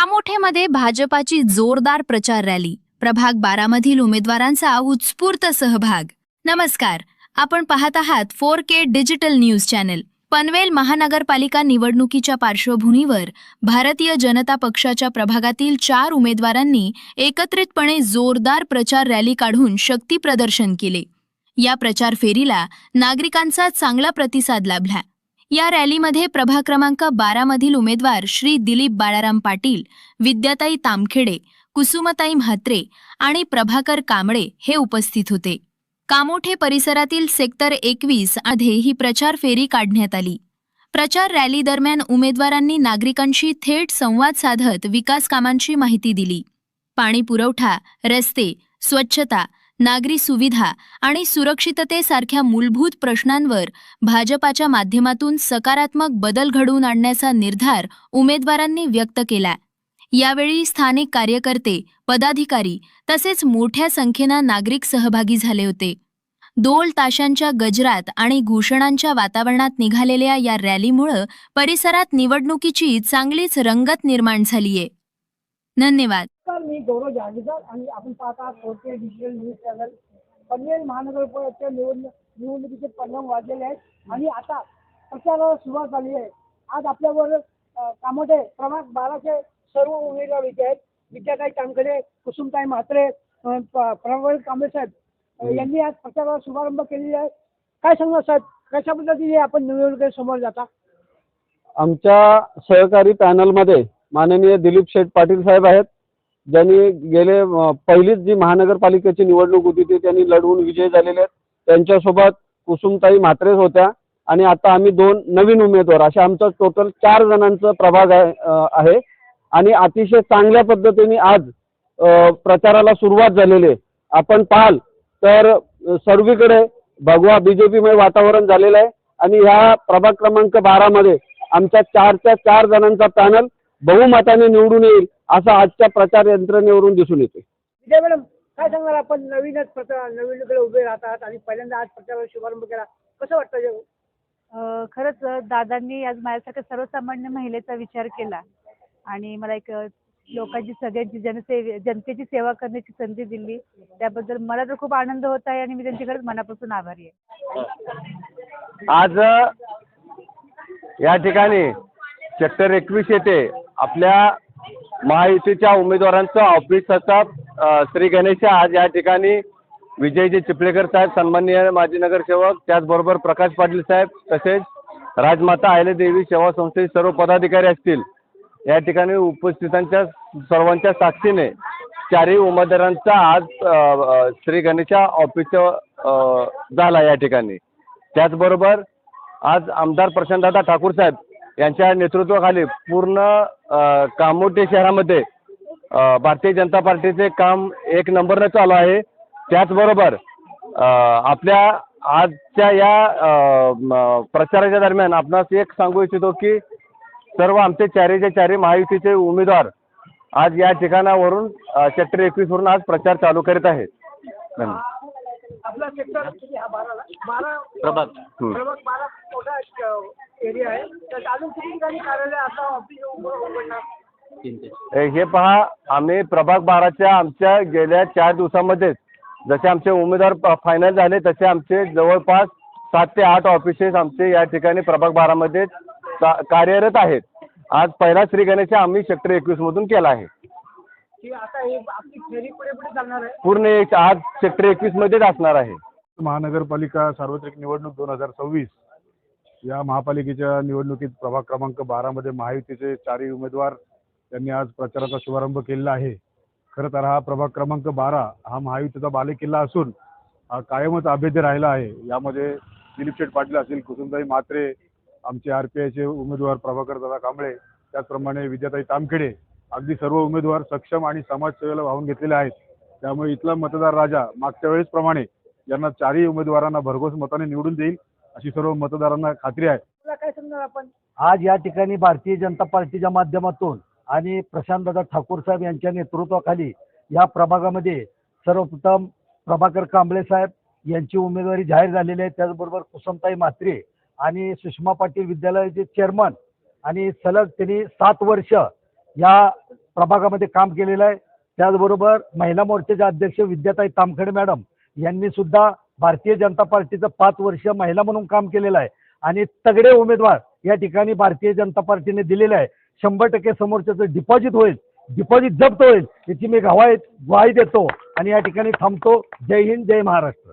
कामोठेमध्ये भाजपाची जोरदार प्रचार रॅली. प्रभाग 12 मधील उमेदवारांचा उत्स्फूर्त सहभाग. नमस्कार, आपण पाहत आहात 4K digital news channel. Panvel महानगरपालिका निवडणुकीच्या पार्श्वभूमीवर भारतीय जनता पक्षाच्या प्रभागातील 4 उमेदवारांनी एकत्रितपणे जोरदार प्रचार रॅली काढून शक्ती प्रदर्शन केले. या प्रचार फेरीला नागरिकांचा चांगला प्रतिसाद लाभला. या रॅलीमध्ये प्रभाग क्रमांक 12 मधील उमेदवार श्री दिलीप बाळाराम पाटील, विद्याताई तामखेडे, कुसुमताई म्हात्रे आणि प्रभाकर कांबळे हे उपस्थित होते. कामोठे परिसरातील सेक्टर 21 मध्ये ही प्रचार फेरी काढण्यात आली. प्रचार रॅली दरम्यान उमेदवारांनी नागरिकांशी थेट संवाद साधत विकास कामांची माहिती दिली. पाणी पुरवठा, रस्ते, स्वच्छता, नागरी सुविधा आणि सुरक्षिततेसारख्या मूलभूत प्रश्नांवर भाजपाच्या माध्यमातून सकारात्मक बदल घडवून आणण्याचा निर्धार उमेदवारांनी व्यक्त केला. यावेळी स्थानिक कार्यकर्ते, पदाधिकारी तसेच मोठ्या संख्येनं नागरिक सहभागी झाले होते. ढोल ताशांच्या गजरात आणि घोषणांच्या वातावरणात निघालेल्या या रॅलीमुळे परिसरात निवडणुकीची चांगलीच रंगत निर्माण झालीये. धन्यवाद. मी गौरव जहागीरदार आणि आपण पाहता 4K digital news channel. Panvel महानगरपालिकेच्या निवडणुकीचे परिणाम वाढलेले आहेत आणि आता प्रचाराला सुरुवात झाली आहे. आज आपल्यावर कामोठे प्रभाग 12चे सर्व उमेदवार इथे आहेत. विद्याताई तामखेडे, कुसुमताई म्हात्रे, प्रभाकर कांबळे साहेब यांनी आज प्रचाराला शुभारंभ केलेला आहे. काय सांगणार साहेब, कशा पद्धतीने आपण निवडणुकीसमोर जाता? आमच्या सहकारी पॅनलमध्ये माननीय दिलीप शेठ पाटील साहेब आहेत, ज्यांनी गेले पहिलीच जी महानगरपालिकेची निवडणूक होती ती त्यांनी लढवून विजयी झालेले आहेत. त्यांच्यासोबत कुसुमताई म्हात्रेच होत्या आणि आता आम्ही 2 नवीन उमेदवार अशा आमचं टोटल 4 जणांचं प्रभाग आहे आणि अतिशय चांगल्या पद्धतीने आज प्रचाराला सुरुवात झालेली आहे. आपण पाहाल तर सर्वीकडे भगवा बीजेपीमय वातावरण झालेलं आहे आणि ह्या प्रभाग क्रमांक 12 मध्ये आमच्या 4 जणांचा पॅनल बहुमताने निवडून येईल असं आजच्या प्रचार यंत्रणेवरून दिसून येते. विजय मॅडम, काय सांगणार, आपण नवीनच निवडणुकीला उभे राहतात आणि पहिल्यांदा आज प्रचाराला शुभारंभ केला, कसं वाटतं? खरंच दादांनी आज माझ्यासारख्या सर्वसामान्य महिलेचा विचार केला आणि मला एक लोकांची सगळ्यांची जनतेची सेवा करण्याची संधी दिली. त्याबद्दल मला तर खूप आनंद होत आहे आणि मी त्यांची खरंच मनापासून आभारी आहे. आज या ठिकाणी सेक्टर 21 येथे आपल्या महायुतीच्या उमेदवारांचं ऑफिसचा श्री गणेश आज या ठिकाणी विजयजी चिपळेकर साहेब, सन्माननीय माजी नगरसेवक, त्याचबरोबर प्रकाश पाटील साहेब, तसेच राजमाता अहिल्यादेवी सेवा संस्थेचे सर्व पदाधिकारी असतील, या ठिकाणी उपस्थितांच्या सर्वांच्या साक्षीने 4 उमेदवारांचा आज श्री गणेशा ऑफिस झाला या ठिकाणी. त्याचबरोबर आज आमदार प्रशांतदादा ठाकूर साहेब यांच्या नेतृत्वाखाली पूर्ण कामोठे शहरामध्ये भारतीय जनता पार्टीचे काम 1 नंबरने चालू आहे. त्याचबरोबर आपल्या आजच्या या प्रचाराच्या दरम्यान आपणास एक सांगू इच्छितो की सर्व आमचे 4 महायुतीचे उमेदवार आज या ठिकाणावरून सेक्टर 21 वरून आज प्रचार चालू करीत आहेत. धन्यवाद. आपला सेक्टर हा 12 प्रभाग 12 मोठा एरिया आहे, तर अजून किती ठिकाणी कार्यालय आता ऑफिस उघडणार? हे पहा, आम्ही प्रभाग 12च्या आमच्या गेल्या 4 दिवसांमध्ये जसे आमचे उमेदवार फायनल झाले तसे आमचे जवळपास 7 ते 8 ऑफिसेस आमचे या ठिकाणी प्रभाग 12 मध्ये कार्यरत आहेत. आज पहिला श्री गणेश आम्ही सेक्टर 21 मधून केला आहे. आता हे आपली फेरी पुढे चालणार आहे, पूर्ण आज सेक्टर 21 मध्येच असणार आहे. महानगरपालिका सार्वत्रिक निवडणूक 2026 या महापालिकेच्या निवडणुकीत प्रभाग क्रमांक 12 मध्ये महायुतीचे 4 उमेदवार यांनी आज प्रचाराचा शुभारंभ केलेला आहे. खरं तर हा प्रभाग क्रमांक 12 हा महायुतीचा बालेकिल्ला असून हा कायमच अभेद्य राहिला आहे. यामध्ये दिलीप शेठ पाटील असतील, कुसुमताई म्हात्रे, आमचे RPIचे उमेदवार प्रभाकर दादा कांबळे, त्याचप्रमाणे विद्याताई तामखेडे, अगदी सर्व उमेदवार सक्षम आणि समाजसेवेला वाहून घेतलेले आहेत. त्यामुळे इथला मतदार राजा मागच्या वेळेसप्रमाणे यांना 4 उमेदवारांना भरघोस मताने निवडून देईल अशी सर्व मतदारांना खात्री आहे. काय सांगणार आपण? आज या ठिकाणी भारतीय जनता पार्टीच्या माध्यमातून आणि प्रशांतदादा ठाकूर साहेब यांच्या नेतृत्वाखाली या प्रभागामध्ये सर्वप्रथम प्रभाकर कांबळे साहेब यांची उमेदवारी जाहीर झालेली आहे. त्याचबरोबर कुसुमताई म्हात्रे आणि सुषमा पाटील विद्यालयाचे चेअरमन आणि सलग त्यांनी 7 वर्ष या प्रभागामध्ये काम केलेलं आहे. त्याचबरोबर महिला मोर्चाचे अध्यक्ष विद्याताई तामखडे मॅडम यांनी सुद्धा भारतीय जनता पार्टीचं 5 वर्ष महिला म्हणून काम केलेलं आहे आणि तगडे उमेदवार या ठिकाणी भारतीय जनता पार्टीने दिलेले आहे. 100% समोरच्याचं डिपॉझिट होईल, डिपॉझिट जप्त होईल याची मी ग्वाही देतो आणि या ठिकाणी थांबतो. जय हिंद, जय महाराष्ट्र.